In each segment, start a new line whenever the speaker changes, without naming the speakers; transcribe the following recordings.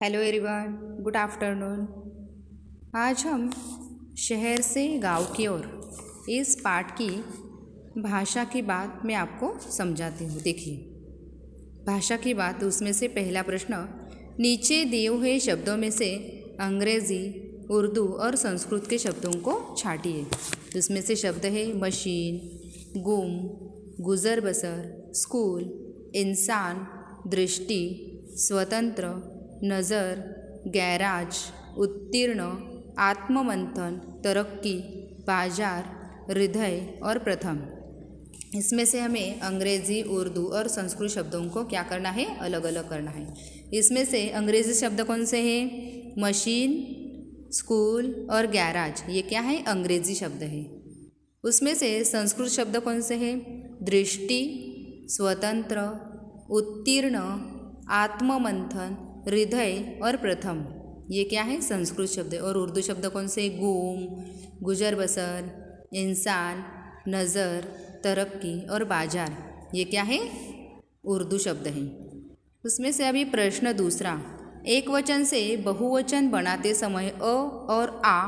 Hello everyone, good afternoon. आज हम शहर से गांव की ओर इस पाठ की भाषा की बात मैं आपको समझाती हूँ। देखिए, भाषा की बात, उसमें से पहला प्रश्न, नीचे दिए हुए शब्दों में से अंग्रेज़ी, उर्दू और संस्कृत के शब्दों को छांटिए। उसमें से शब्द है मशीन, गुम, गुज़र बसर, स्कूल, इंसान, दृष्टि, स्वतंत्र, नज़र, गैराज, उत्तीर्ण, आत्ममंथन, तरक्की, बाजार, हृदय और प्रथम। इसमें से हमें अंग्रेज़ी, उर्दू और संस्कृत शब्दों को क्या करना है, अलग अलग करना है। इसमें से अंग्रेज़ी शब्द कौन से हैं? मशीन, स्कूल और गैराज, ये क्या है? अंग्रेज़ी शब्द है। उसमें से संस्कृत शब्द कौन से हैं? दृष्टि, स्वतंत्र, उत्तीर्ण, आत्ममंथन, हृदय और प्रथम, ये क्या है? संस्कृत शब्द है। और उर्दू शब्द कौन से? गुम, गुजर बसर, इंसान, नज़र, तरक्की और बाजार, ये क्या है? उर्दू शब्द है। उसमें से अभी प्रश्न दूसरा, एक वचन से बहुवचन बनाते समय अ और आ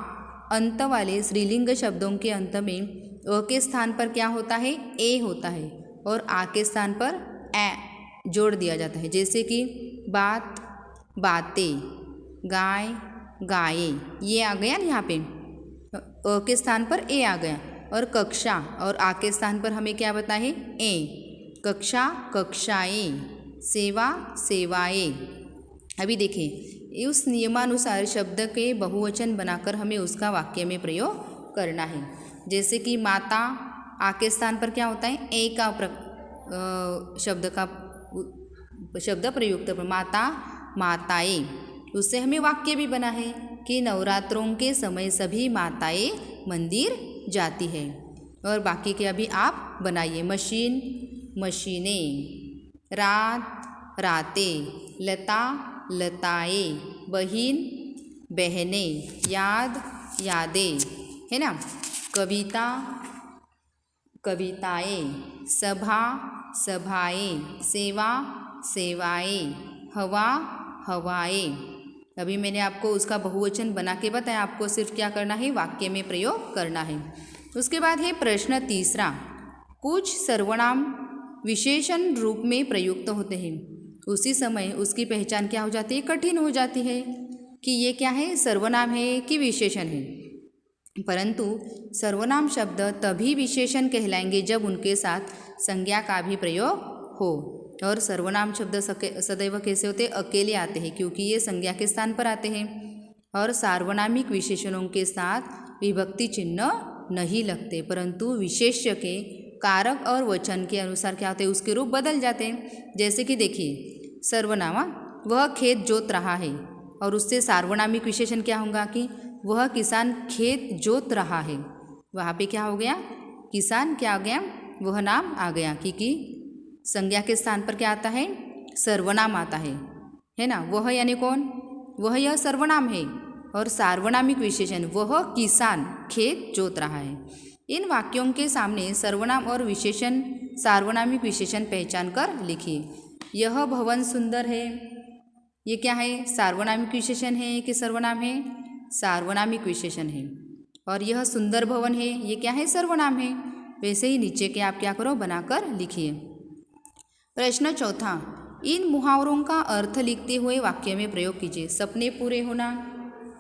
अंत वाले स्त्रीलिंग शब्दों के अंत में अ के स्थान पर क्या होता है? ए होता है और आ के स्थान पर ए जोड़ दिया जाता है। जैसे कि बात, बातें, गाय, गाये, ये आ गया ना यहाँ पे, अ के स्थान पर ए आ गया। और कक्षा और आ के स्थान पर हमें क्या बताए? ए। कक्षा, कक्षाएं, सेवा, सेवाएं। अभी देखिए, उस नियमानुसार शब्द के बहुवचन बनाकर हमें उसका वाक्य में प्रयोग करना है। जैसे कि माता, आ के स्थान पर क्या होता है? ए का शब्द प्रयुक्त, माता, माताएं। उससे हमें वाक्य भी बना है कि नवरात्रों के समय सभी माताएं मंदिर जाती है। और बाकी के अभी आप बनाइए। मशीन, मशीनें, रात, रातें, लता, लताएं, बहिन, बहनें, याद, यादें, है ना? कविता, कविताएं, सभा, सभाएं, सेवा, सेवाएं, हवा, हवाएं। अभी मैंने आपको उसका बहुवचन बना के बताया, आपको सिर्फ क्या करना है? वाक्य में प्रयोग करना है। उसके बाद है प्रश्न तीसरा, कुछ सर्वनाम विशेषण रूप में प्रयुक्त होते हैं, उसी समय उसकी पहचान क्या हो जाती है? कठिन हो जाती है कि ये क्या है? सर्वनाम है कि विशेषण है। परंतु सर्वनाम शब्द तभी विशेषण कहलाएंगे जब उनके साथ संज्ञा का भी प्रयोग हो। और सर्वनाम शब्द सदैव कैसे होते? अकेले आते हैं, क्योंकि ये संज्ञा के स्थान पर आते हैं। और सार्वनामिक विशेषणों के साथ विभक्ति चिन्ह नहीं लगते, परंतु विशेष्य के कारक और वचन के अनुसार क्या होते हैं? उसके रूप बदल जाते हैं। जैसे कि देखिए, सर्वनाम, वह खेत जोत रहा है, और उससे सार्वनामिक विशेषण क्या होगा? कि वह किसान खेत जोत रहा है। वहाँ पे क्या हो गया? किसान क्या आ गया? वह नाम आ गया, क्योंकि संज्ञा के स्थान पर क्या आता है? सर्वनाम आता है ना? वह यानी कौन? वह, यह सर्वनाम है। और सार्वनामिक विशेषण, वह किसान खेत जोत रहा है। इन वाक्यों के सामने सर्वनाम और विशेषण, सार्वनामिक विशेषण पहचान कर लिखिए। यह भवन सुंदर है, ये क्या है? सार्वनामिक विशेषण है कि सर्वनाम है? सार्वनामिक विशेषण है। और यह सुंदर भवन है, ये क्या है? सर्वनाम है। वैसे ही नीचे के आप क्या करो? बनाकर लिखिए। प्रश्न चौथा, इन मुहावरों का अर्थ लिखते हुए वाक्य में प्रयोग कीजिए। सपने पूरे होना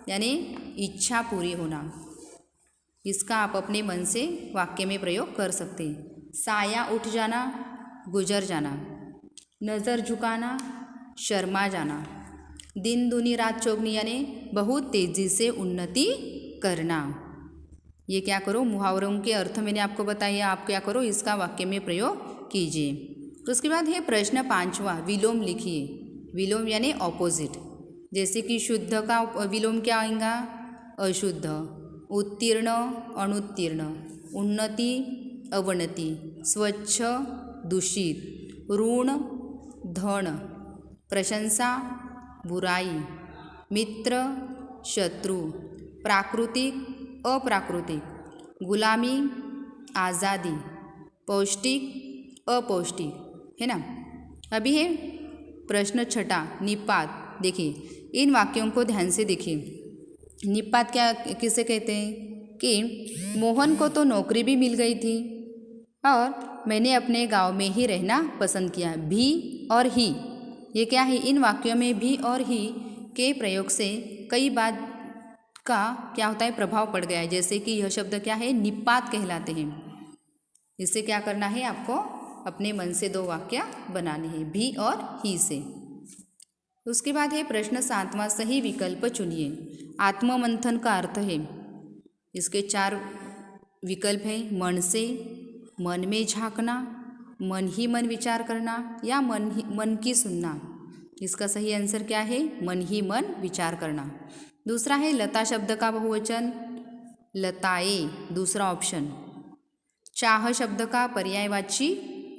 यानी इच्छा पूरी होना, इसका आप अपने मन से वाक्य में प्रयोग कर सकते हैं। साया उठ जाना, गुजर जाना। नज़र झुकाना, शर्मा जाना। दिन दूनी रात चौगनी यानी बहुत तेज़ी से उन्नति करना। ये क्या करो? मुहावरों के अर्थ मैंने आपको बताया, आप क्या करो? इसका वाक्य में प्रयोग कीजिए। उसके बाद है प्रश्न पांचवा, विलोम लिखिए। विलोम यानी ऑपोजिट। जैसे कि शुद्ध का विलोम क्या आएगा? अशुद्ध। उत्तीर्ण, अनुत्तीर्ण। उन्नति, अवनति। स्वच्छ, दूषित। ऋण, धन। प्रशंसा, बुराई। मित्र, शत्रु। प्राकृतिक, अप्राकृतिक। गुलामी, आज़ादी। पौष्टिक, अपौष्टिक, है ना? अभी है प्रश्न छठा, निपात देखिए इन वाक्यों को ध्यान से देखिए। निपात क्या किसे कहते हैं कि मोहन को तो नौकरी भी मिल गई थी और मैंने अपने गांव में ही रहना पसंद किया। भी और ही, ये क्या है, इन वाक्यों में भी और ही के प्रयोग से कई बात का क्या होता है, प्रभाव पड़ गया है। जैसे कि यह शब्द क्या है, निपात कहलाते हैं। इससे क्या करना है, आपको अपने मन से 2 वाक्य बनाने हैं, भी और ही से। उसके बाद है प्रश्न 7वां, सही विकल्प चुनिए। आत्ममंथन का अर्थ है, इसके 4 विकल्प हैं, मन से, मन में झांकना, मन ही मन विचार करना या मन की सुनना। इसका सही आंसर क्या है, मन ही मन विचार करना। दूसरा है लता शब्द का बहुवचन, लताएं, दूसरा ऑप्शन। चाह शब्द का पर्यायवाची,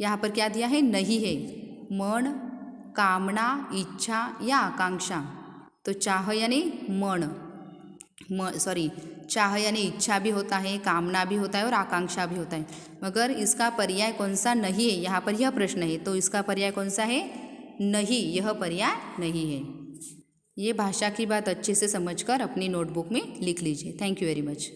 यहाँ पर क्या दिया है, नहीं है। मन, कामना, इच्छा या आकांक्षा। तो चाह यानी चाह यानी इच्छा भी होता है, कामना भी होता है और आकांक्षा भी होता है। मगर इसका पर्याय कौन सा नहीं है, यहाँ पर यह प्रश्न है, तो इसका पर्याय कौन सा है, नहीं, यह पर्याय नहीं है। ये भाषा की बात अच्छे से समझकर अपनी नोटबुक में लिख लीजिए। Thank you very much.